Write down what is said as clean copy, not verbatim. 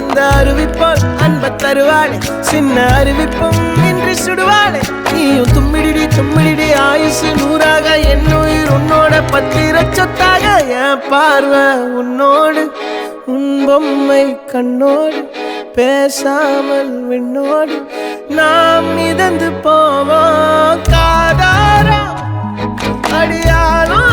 அந்த அறிவிப்பால் அன்ப தருவாளே சின்ன அறிவிப்பும் இன்றி சுடுவாளே நீயும் தும்மிடி தும்மிடி ஆயுசு நூறாக என் உயிர் உன்னோட பத்திர சொத்தாக என் பார்வை உன்னோடு உன் பொம்மை கண்ணோடு பேசாமல் விண்ணோடு நாம் மிதந்து போவோம் காதாரா அடியாலும்